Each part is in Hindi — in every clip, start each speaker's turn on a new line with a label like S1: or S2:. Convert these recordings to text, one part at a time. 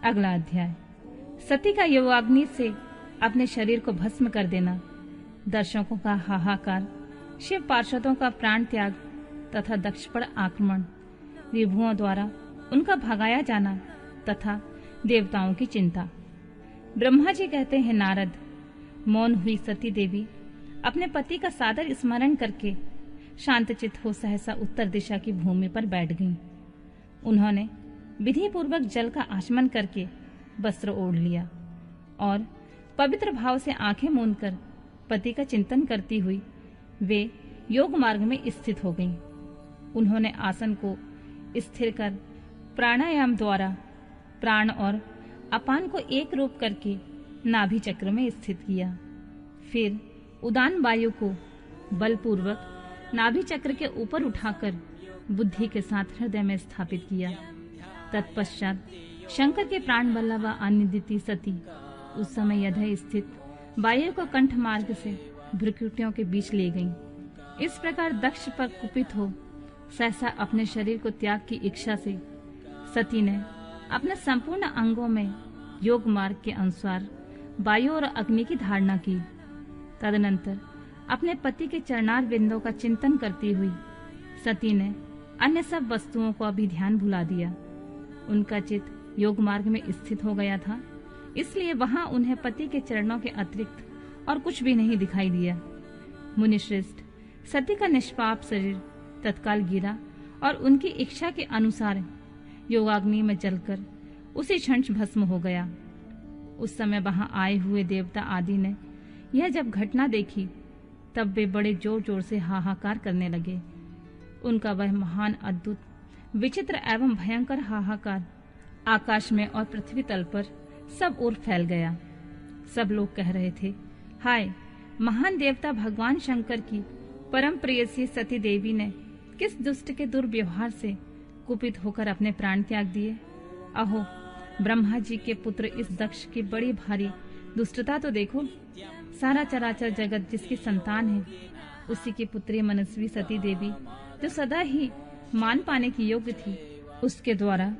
S1: अगला अध्याय, सती का योगाग्नि से अपने शरीर को भस्म कर देना, दर्शकों का हाहाकार, शिव पार्षदों का प्राण त्याग तथा दक्ष पर आक्रमण, विभुओं द्वारा उनका भगाया जाना तथा देवताओं की चिंता। ब्रह्मा जी कहते हैं, नारद, मौन हुई सती देवी अपने पति का सादर स्मरण करके शांतचित्त हो सहसा उत्तर दिशा की भूमि पर बैठ गईं। उन्होंने विधि पूर्वक जल का आचमन करके वस्त्र ओढ़ लिया और पवित्र भाव से आंखें मूंदकर पति का चिंतन करती हुई वे योग मार्ग में स्थित हो गईं। उन्होंने आसन को स्थिर कर प्राणायाम द्वारा प्राण और अपान को एक रूप करके नाभि चक्र में स्थित किया। फिर उदान वायु को बलपूर्वक नाभि चक्र के ऊपर उठाकर बुद्धि के साथ हृदय में स्थापित किया। तत्पश्चात शंकर के प्राण बल्लभा अनिदिति सती उस समय यदय स्थित वायु को कंठ मार्ग से भ्रुकुटियों के बीच ले गईं। इस प्रकार दक्ष पर कुपित हो सहसा अपने शरीर को त्याग की इच्छा से सती ने अपने संपूर्ण अंगों में योग मार्ग के अनुसार वायु और अग्नि की धारणा की। तदनंतर अपने पति के चरणार बिंदों का चिंतन करती हुई सती ने अन्य सब वस्तुओं को अभी ध्यान भुला दिया। उनका चित्त योग मार्ग में स्थित हो गया था, इसलिए वहां उन्हें पति के चरणों के अतिरिक्त और कुछ भी नहीं दिखाई दिया। मुनिश्रेष्ठ, सती का निष्पाप शरीर तत्काल गिरा और उनकी इच्छा के अनुसार योगाग्नि में जलकर उसी क्षण भस्म हो गया। उस समय वहां आए हुए देवता आदि ने यह जब घटना देखी तब वे बड़े जोर जोर से हाहाकार करने लगे। उनका वह महान अद्भुत विचित्र एवं भयंकर हाहाकार आकाश में और पृथ्वी तल पर सब ओर फैल गया। सब लोग कह रहे थे, हाय, महान देवता भगवान शंकर की परम प्रेयसी सती देवी ने किस दुष्ट के दुर्व्यवहार से कुपित होकर अपने प्राण त्याग दिए। अहो, ब्रह्मा जी के पुत्र इस दक्ष की बड़ी भारी दुष्टता तो देखो। सारा चराचर जगत जिसकी संतान है, उसी की पुत्री मनस्वी सती देवी जो सदा ही मान पाने की योग्य थी, उसके द्वारा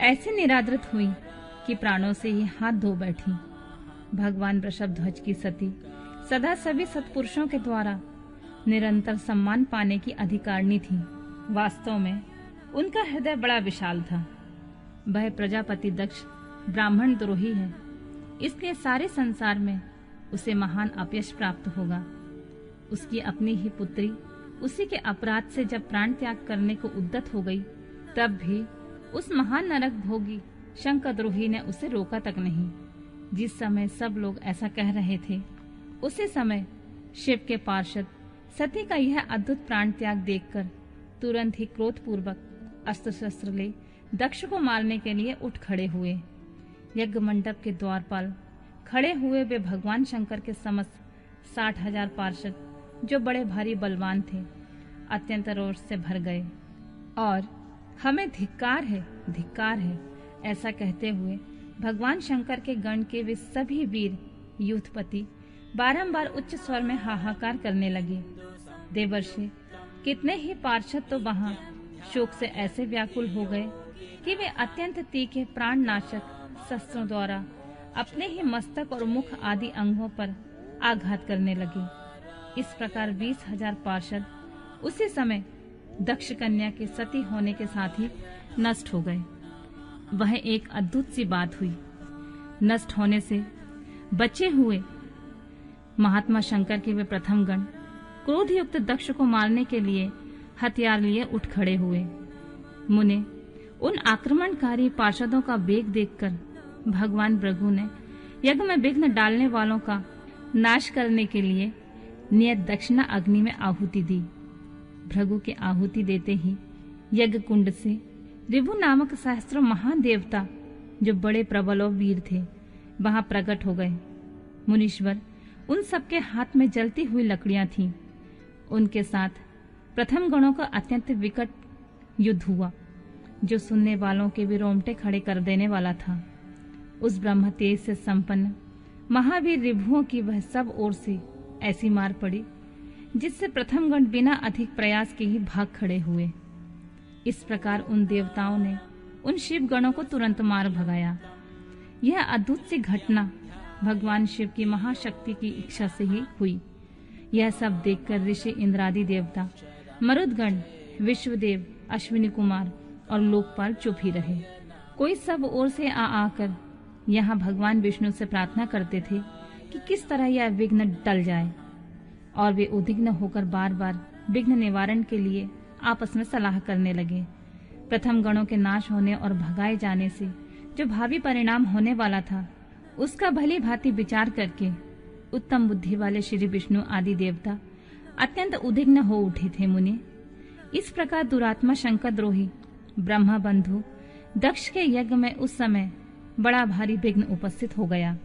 S1: ऐसे निरादृत हुई कि प्राणों से ही हाथ धो बैठी। भगवान वृषभध्वज की सती सदा सभी सत्पुरुषों के द्वारा निरंतर सम्मान पाने की अधिकारिणी थी। वास्तव में उनका हृदय बड़ा विशाल था। वह प्रजापति दक्ष ब्राह्मण द्रोही है, इसलिए सारे संसार में उसे महान अपयश प्राप्त होगा। उसकी अपनी ही पुत्री उसी के अपराध से जब प्राण त्याग करने को उद्यत हो गई, तब भी उस महान नरक भोगी शंकर द्रोही ने उसे रोका तक नहीं। जिस समय सब लोग ऐसा कह रहे थे, उसी समय शिव के पार्षद सती का यह अद्भुत प्राण त्याग देखकर तुरंत ही क्रोधपूर्वक अस्त्र शस्त्र ले दक्ष को मारने के लिए उठ खड़े हुए। यज्ञ मंडप के द्वारपाल खड़े हुए वे भगवान शंकर के समस्त 60,000 पार्षद, जो बड़े भारी बलवान थे, अत्यंत रोष से भर गए और हमें धिक्कार है ऐसा कहते हुए भगवान शंकर के गण के वे सभी वीर युद्धपति बारंबार उच्च स्वर में हाहाकार करने लगे। देवर्षि कितने ही पार्षद तो वहां शोक से ऐसे व्याकुल हो गए कि वे अत्यंत तीखे प्राण नाशक शस्त्रों द्वारा अपने ही मस्तक और मुख आदि अंगों पर आघात करने लगे। इस प्रकार 20,000 पार्षद उसी समय दक्ष कन्या के सती होने के साथ ही नष्ट हो गए। वह एक अद्भुत सी बात हुई। नष्ट होने से बचे हुए महात्मा शंकर के वे प्रथम गण क्रोध युक्त दक्ष को मारने के लिए हथियार लिए उठ खड़े हुए। मुने, उन आक्रमणकारी पार्षदों का वेग देखकर भगवान भृगु ने यज्ञ में विघ्न डालने वालों का नाश करने के लिए नियत दक्षिणा अग्नि में आहुति दी। भृगु के आहुति देते ही यज्ञ कुंड से ऋभु नामक सहस्त्रों महान देवता, जो बड़े प्रबल और वीर थे, वहां प्रकट हो गए। मुनीश्वर, उन सबके हाथ में जलती हुई लकड़ियां थीं। उनके साथ प्रथम गणों का अत्यंत विकट युद्ध हुआ, जो सुनने वालों के भी रोंगटे खड़े कर देने वाला था। उस ब्रह्म तेज से संपन्न महावीर ऋभुओं की वह सब ओर से ऐसी मार पड़ी, जिससे प्रथम गण बिना अधिक प्रयास के ही भाग खड़े हुए। इस प्रकार उन देवताओं ने उन शिव गणों को तुरंत मार भगाया। यह अद्भुत सी घटना भगवान शिव की महाशक्ति की इच्छा से ही हुई। यह सब देखकर ऋषि इंद्रादि देवता, मरुदगण, विश्वदेव, अश्विनी कुमार और लोकपाल चुप ही रहे। कोई सब ओर से आकर यहाँ भगवान विष्णु से प्रार्थना करते थे कि किस तरह यह विघ्न टल जाए, और वे उद्विग्न होकर बार बार विघ्न निवारण के लिए आपस में सलाह करने लगे। प्रथम गणों के नाश होने और भगाए जाने से जो भावी परिणाम होने वाला था, उसका भली भांति विचार करके उत्तम बुद्धि वाले श्री विष्णु आदि देवता अत्यंत उद्विग्न हो उठे थे। मुनि, इस प्रकार दुरात्मा शंकर द्रोही ब्रह्मा बंधु दक्ष के यज्ञ में उस समय बड़ा भारी विघ्न उपस्थित हो गया।